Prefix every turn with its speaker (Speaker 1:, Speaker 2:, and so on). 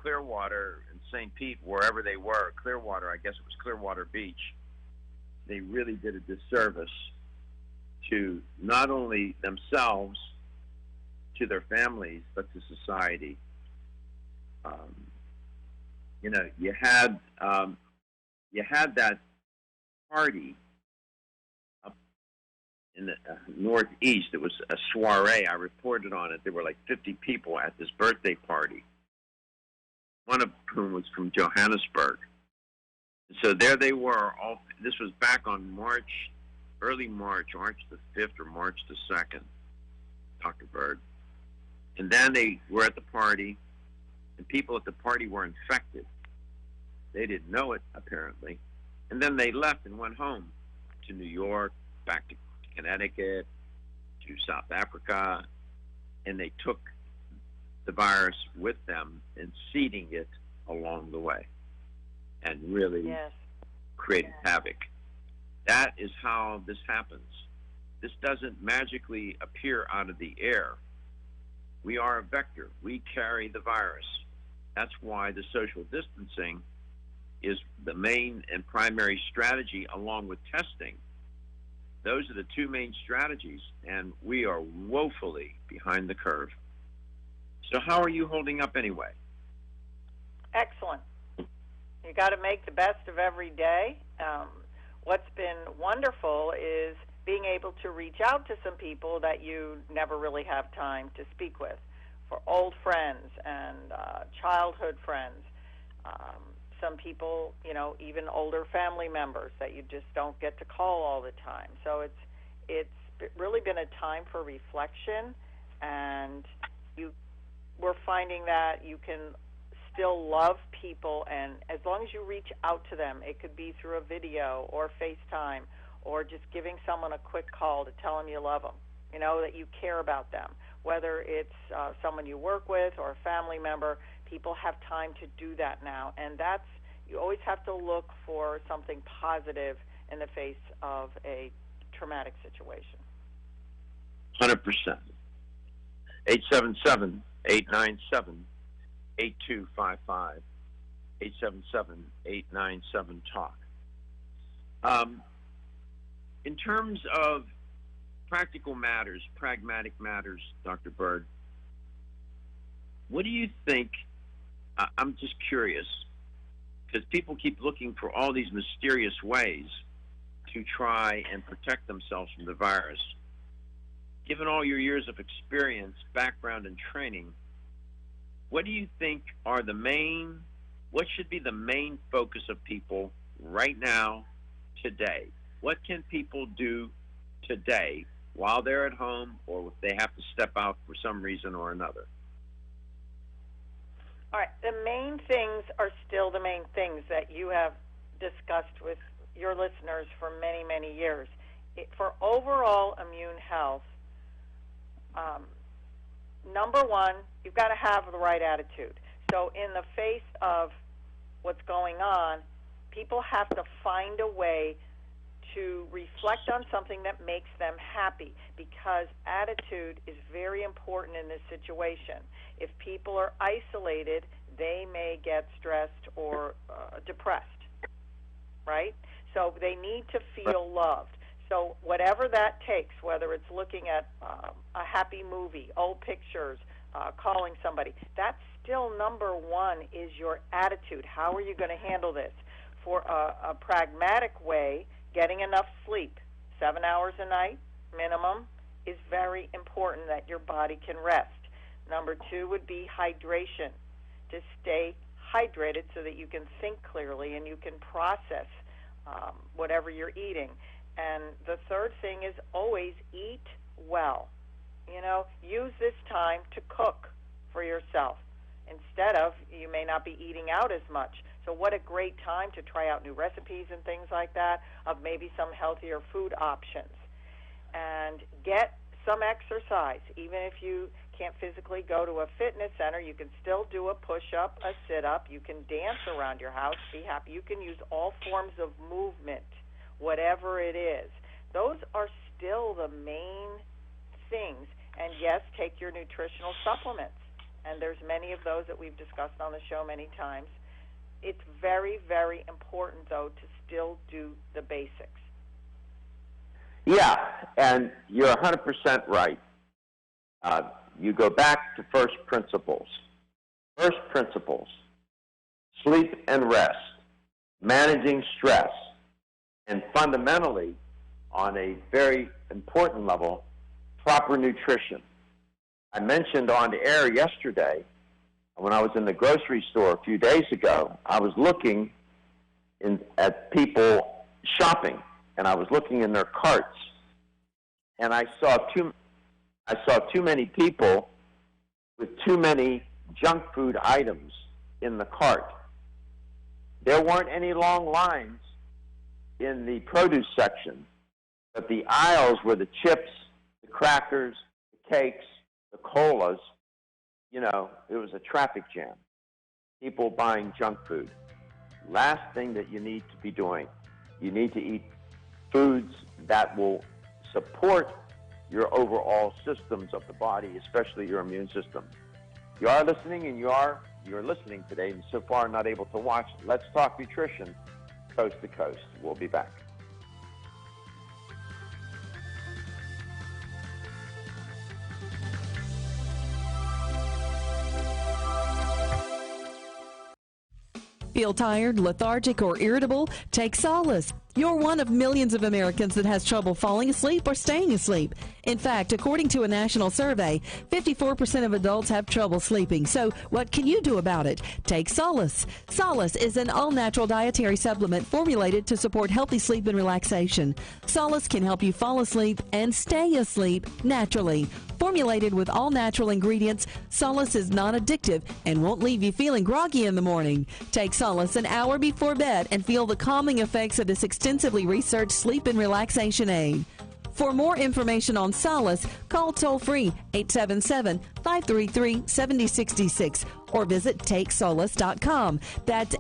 Speaker 1: Clearwater and St. Pete, wherever they were, Clearwater, I guess it was Clearwater Beach, they really did a disservice to not only themselves, to their families, but to society. Um, you know, you had that party up in the Northeast. It was a soiree. I reported on it. There were like 50 people at this birthday party, one of whom was from Johannesburg. So there they were. All this was back on March, early March, March the 5th or March the 2nd, Dr. Bird. And then they were at the party, and people at the party were infected. They didn't know it, apparently. And then they left and went home to New York, back to Connecticut, to South Africa, and they took the virus with them and seeding it along the way and really created havoc. That is how this happens. This doesn't magically appear out of the air. We are a vector. We carry the virus. That's why the social distancing is the main and primary strategy, along with testing. Those are the two main strategies, and we are woefully behind the curve. So how are you holding up anyway?
Speaker 2: Excellent. You got to make the best of every day. What's been wonderful is being able to reach out to some people that you never really have time to speak with, for old friends and childhood friends. Some people, you know, even older family members that you just don't get to call all the time. So it's really been a time for reflection, and we're finding that you can still love people, and as long as you reach out to them, it could be through a video or FaceTime or just giving someone a quick call to tell them you love them, you know, that you care about them. Whether it's someone you work with or a family member, people have time to do that now, and you always have to look for something positive in the face of a traumatic situation.
Speaker 1: 100%. 877-897-8255. 877-897-TALK. In terms of practical matters, pragmatic matters, Dr. Bird, what do you think? I'm just curious, because people keep looking for all these mysterious ways to try and protect themselves from the virus. Given all your years of experience, background, and training, what do you think are what should be the main focus of people right now, today? What can people do today while they're at home, or if they have to step out for some reason or another?
Speaker 2: All right, the main things are still the main things that you have discussed with your listeners for many, many years. For overall immune health, number one, you've got to have the right attitude. So in the face of what's going on, people have to find a way to reflect on something that makes them happy, because attitude is very important in this situation. If people are isolated, they may get stressed or depressed, right? So they need to feel loved. So whatever that takes, whether it's looking at a happy movie, old pictures, calling somebody, that's still number one is your attitude. How are you going to handle this? For a pragmatic way, getting enough sleep, 7 hours a night minimum, is very important that your body can rest. Number two would be hydration, to stay hydrated so that you can think clearly and you can process whatever you're eating. And the third thing is always eat well. You know, use this time to cook for yourself. Instead of, you may not be eating out as much. So what a great time to try out new recipes and things like that, of maybe some healthier food options. And get some exercise. Even if you can't physically go to a fitness center, you can still do a push-up, a sit-up. You can dance around your house, be happy. You can use all forms of movement, whatever it is. Those are still the main things. And yes, take your nutritional supplements and there's many of those that we've discussed on the show many times. It's very, very important, though, to still do the basics.
Speaker 1: Yeah, and you're 100% right. You go back to first principles. First principles, sleep and rest, managing stress, and fundamentally, on a very important level, proper nutrition. I mentioned on the air yesterday, when I was in the grocery store a few days ago, I was looking at people shopping, and I was looking in their carts, and I saw too many people with too many junk food items in the cart. There weren't any long lines in the produce section, but the aisles were the chips, the crackers, the cakes, the colas. You know, it was a traffic jam. People buying junk food. Last thing that you need to be doing, you need to eat foods that will support your overall systems of the body, especially your immune system. You are listening, and you're listening today, and so far not able to watch Let's Talk Nutrition, Coast to Coast. We'll be back.
Speaker 3: Feel tired, lethargic, or irritable? Take Solace. You're one of millions of Americans that has trouble falling asleep or staying asleep. In fact, according to a national survey, 54% of adults have trouble sleeping. So what can you do about it? Take Solace. Solace is an all-natural dietary supplement formulated to support healthy sleep and relaxation. Solace can help you fall asleep and stay asleep naturally. Formulated with all-natural ingredients, Solace is non-addictive and won't leave you feeling groggy in the morning. Take Solace an hour before bed and feel the calming effects of this extensively researched sleep and relaxation aid. For more information on Solace, call toll-free 877-533-7066 or visit TakeSolace.com. That's